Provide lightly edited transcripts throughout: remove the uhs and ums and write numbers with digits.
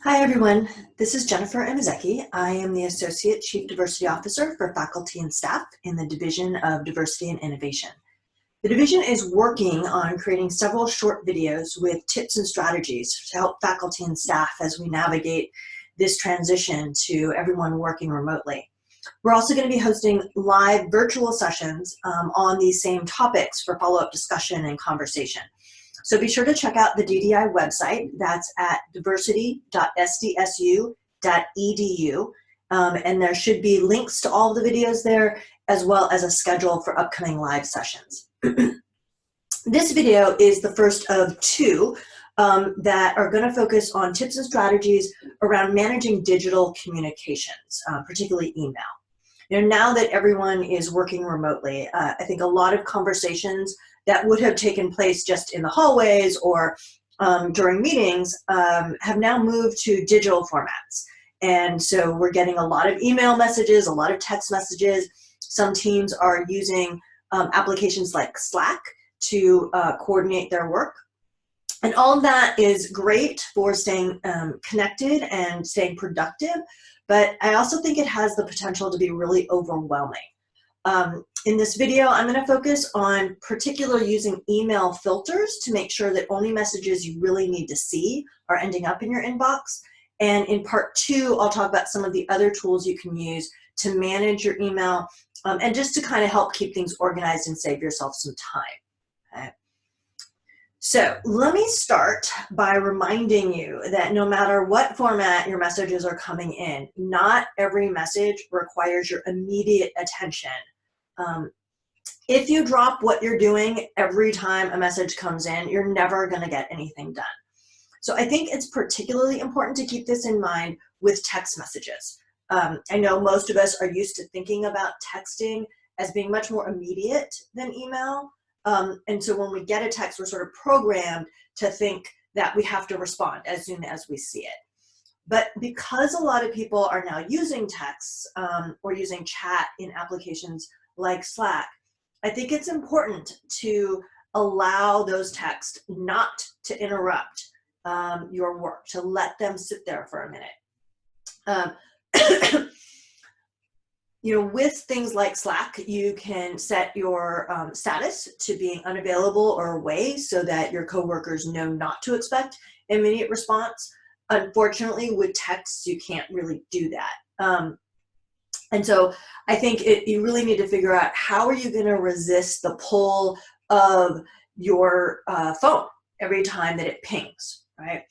Hi, everyone. This is Jennifer Imazeki. I am the Associate Chief Diversity Officer for faculty and staff in the Division of Diversity and Innovation. The division is working on creating several short videos with tips and strategies to help faculty and staff as we navigate this transition to everyone working remotely. We're also going to be hosting live virtual sessions on these same topics for follow-up discussion and conversation. So be sure to check out the DDI website. That's at diversity.sdsu.edu. And there should be links to all of the videos there, as well as a schedule for upcoming live sessions. This video is the first of two that are going to focus on tips and strategies around managing digital communications, particularly email. Now that everyone is working remotely, I think a lot of conversations that would have taken place just in the hallways or during meetings have now moved to digital formats. And so we're getting a lot of email messages, a lot of text messages. Some teams are using applications like Slack to coordinate their work. And all of that is great for staying connected and staying productive, but I also think it has the potential to be really overwhelming. In this video, I'm going to focus on particularly using email filters to make sure that only messages you really need to see are ending up in your inbox. And in part two, I'll talk about some of the other tools you can use to manage your email and just to kind of help keep things organized and save yourself some time. Okay. So let me start by reminding you that no matter what format your messages are coming in, not every message requires your immediate attention. If you drop what you're doing every time a message comes in, you're never going to get anything done. So I think it's particularly important to keep this in mind with text messages. I know most of us are used to thinking about texting as being much more immediate than email. And so when we get a text, we're sort of programmed to think that we have to respond as soon as we see it. But because a lot of people are now using texts or using chat in applications like Slack, I think it's important to allow those texts not to interrupt your work, to let them sit there for a minute. With things like Slack, you can set your status to being unavailable or away so that your coworkers know not to expect immediate response. Unfortunately, with texts, you can't really do that. And so I think you really need to figure out how are you going to resist the pull of your phone every time that it pings, right?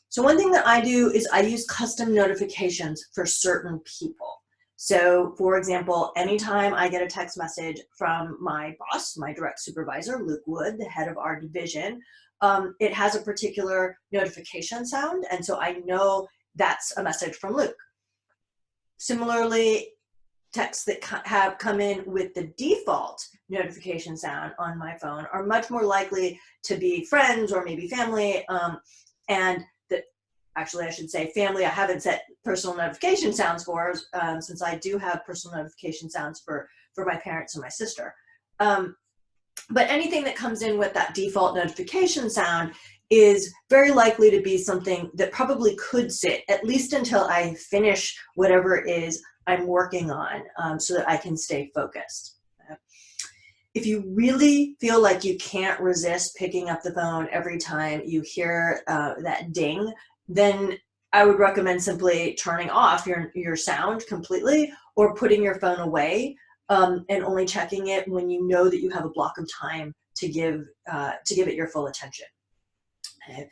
So one thing that I do is I use custom notifications for certain people. So for example, anytime I get a text message from my boss, my direct supervisor, Luke Wood, the head of our division, it has a particular notification sound, and so I know that's a message from Luke. Similarly, texts that have come in with the default notification sound on my phone are much more likely to be friends or maybe family, and actually, I should say family, I haven't set personal notification sounds for, since I do have personal notification sounds for my parents and my sister. But anything that comes in with that default notification sound is very likely to be something that probably could sit, at least until I finish whatever it is I'm working on, so that I can stay focused. If you really feel like you can't resist picking up the phone every time you hear that ding, then I would recommend simply turning off your sound completely or putting your phone away and only checking it when you know that you have a block of time to give it your full attention. Okay.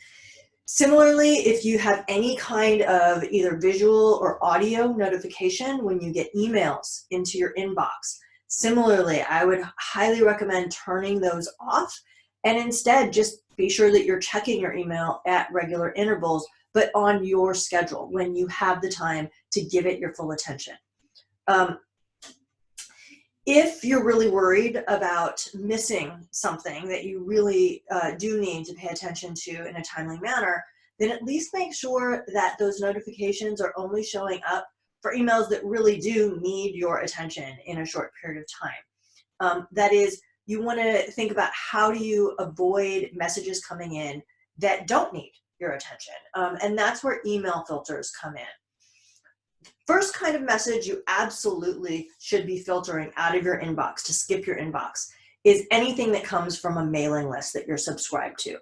Similarly, if you have any kind of either visual or audio notification when you get emails into your inbox, similarly, I would highly recommend turning those off and instead just be sure that you're checking your email at regular intervals, but on your schedule when you have the time to give it your full attention. If you're really worried about missing something that you really do need to pay attention to in a timely manner, then at least make sure that those notifications are only showing up for emails that really do need your attention in a short period of time. That is, you want to think about how do you avoid messages coming in that don't need your attention. And that's where email filters come in. First kind of message you absolutely should be filtering out of your inbox to skip your inbox is anything that comes from a mailing list that you're subscribed to.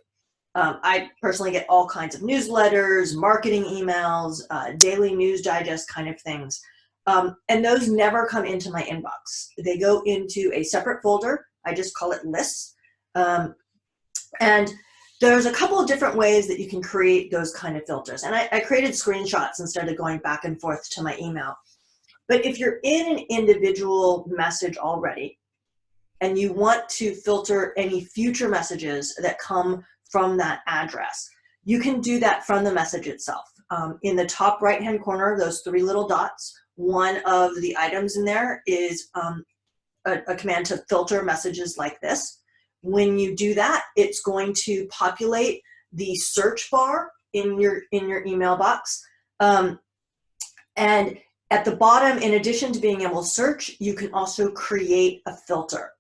I personally get all kinds of newsletters, marketing emails, daily news digest kind of things. And those never come into my inbox. They go into a separate folder. I just call it lists. And there's a couple of different ways that you can create those kind of filters. And I created screenshots instead of going back and forth to my email. But if you're in an individual message already, and you want to filter any future messages that come from that address, you can do that from the message itself. In the top right-hand corner, those three little dots, one of the items in there is a command to filter messages like this. When you do that, it's going to populate the search bar in your email box. And at the bottom, in addition to being able to search, you can also create a filter.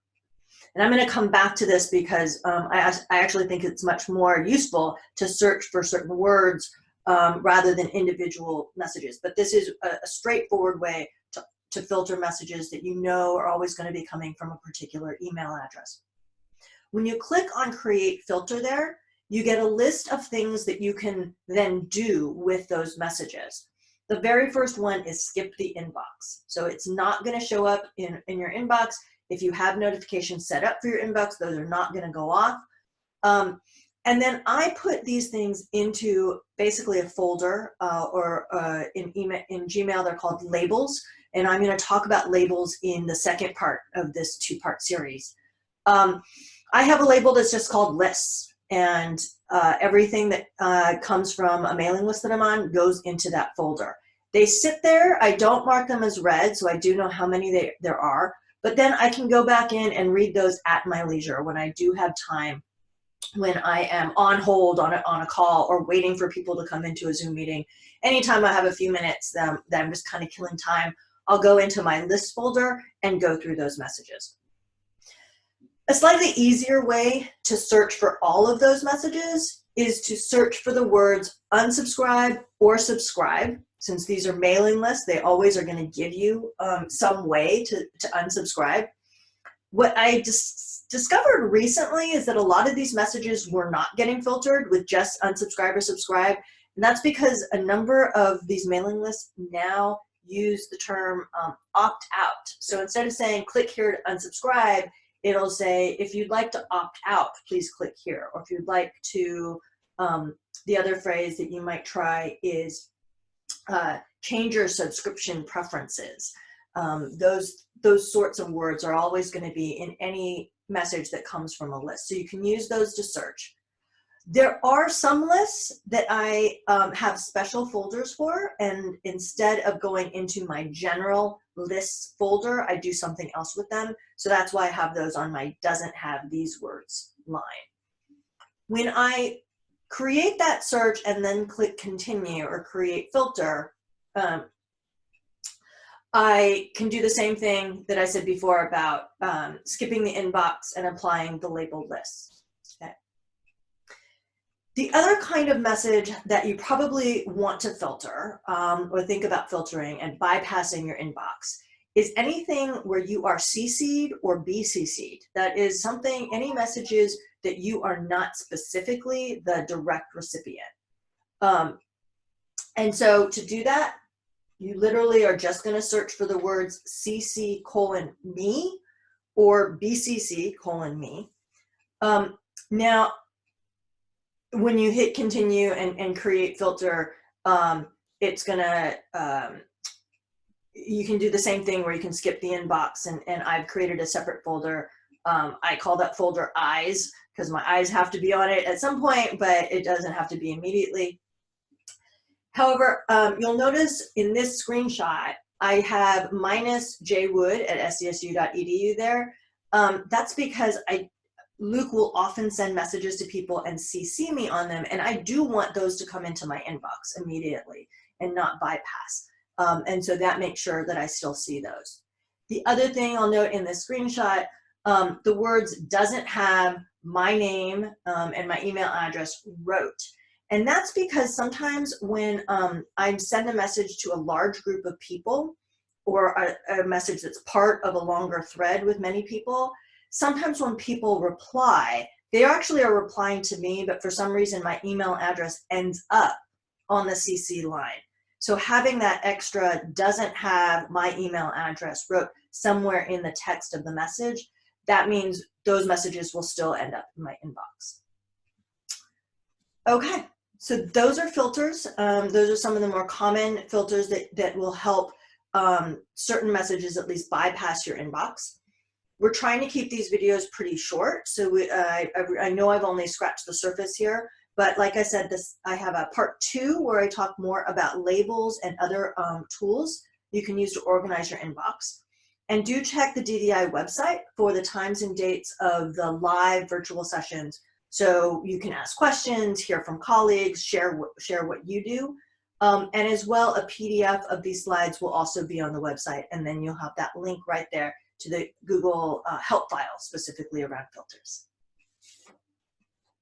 And I'm going to come back to this because I actually think it's much more useful to search for certain words rather than individual messages. But this is a straightforward way to filter messages that you know are always going to be coming from a particular email address. When you click on Create Filter there, you get a list of things that you can then do with those messages. The very first one is skip the inbox. So it's not going to show up in your inbox. If you have notifications set up for your inbox, those are not going to go off. And then I put these things into basically a folder in Gmail, they're called labels. And I'm going to talk about labels in the second part of this two-part series. I have a label that's just called lists, and everything that comes from a mailing list that I'm on goes into that folder. They sit there. I don't mark them as read, so I do know how many there are, but then I can go back in and read those at my leisure when I do have time, when I am on hold on a call or waiting for people to come into a Zoom meeting. Anytime I have a few minutes that I'm just kind of killing time, I'll go into my list folder and go through those messages. A slightly easier way to search for all of those messages is to search for the words unsubscribe or subscribe. Since these are mailing lists, they always are going to give you some way to unsubscribe. What I discovered recently is that a lot of these messages were not getting filtered with just unsubscribe or subscribe. And that's because a number of these mailing lists now use the term opt out. So instead of saying click here to unsubscribe, it'll say, if you'd like to opt out, please click here. Or if you'd like to, the other phrase that you might try is change your subscription preferences. Those sorts of words are always going to be in any message that comes from a list. So you can use those to search. There are some lists that I have special folders for, and instead of going into my general lists folder, I do something else with them. So that's why I have those on my doesn't have these words line. When I create that search and then click continue or create filter, I can do the same thing that I said before about skipping the inbox and applying the labeled lists. Okay. The other kind of message that you probably want to filter or think about filtering and bypassing your inbox is anything where you are CC'd or BCC'd. That is something, any messages that you are not specifically the direct recipient. And so to do that, you literally are just going to search for the words CC:me or BCC:me. Now, when you hit continue and create filter, it's going to, you can do the same thing where you can skip the inbox, and I've created a separate folder. I call that folder eyes because my eyes have to be on it at some point, but it doesn't have to be immediately. However, you'll notice in this screenshot, I have -jwood@scsu.edu there. That's because Luke will often send messages to people and CC me on them, and I do want those to come into my inbox immediately and not bypass. And so that makes sure that I still see those. The other thing I'll note in this screenshot, the words doesn't have my name and my email address wrote. And that's because sometimes when I send a message to a large group of people, or a message that's part of a longer thread with many people, sometimes when people reply, they actually are replying to me, but for some reason my email address ends up on the CC line. So having that extra doesn't have my email address wrote somewhere in the text of the message, that means those messages will still end up in my inbox. Okay, so those are filters. Those are some of the more common filters that will help certain messages at least bypass your inbox. We're trying to keep these videos pretty short, so I know I've only scratched the surface here, but like I said, I have a part 2 where I talk more about labels and other tools you can use to organize your inbox. And do check the DDI website for the times and dates of the live virtual sessions, so you can ask questions, hear from colleagues, share what you do. And as well, a PDF of these slides will also be on the website, and then you'll have that link right there to the Google help file specifically around filters.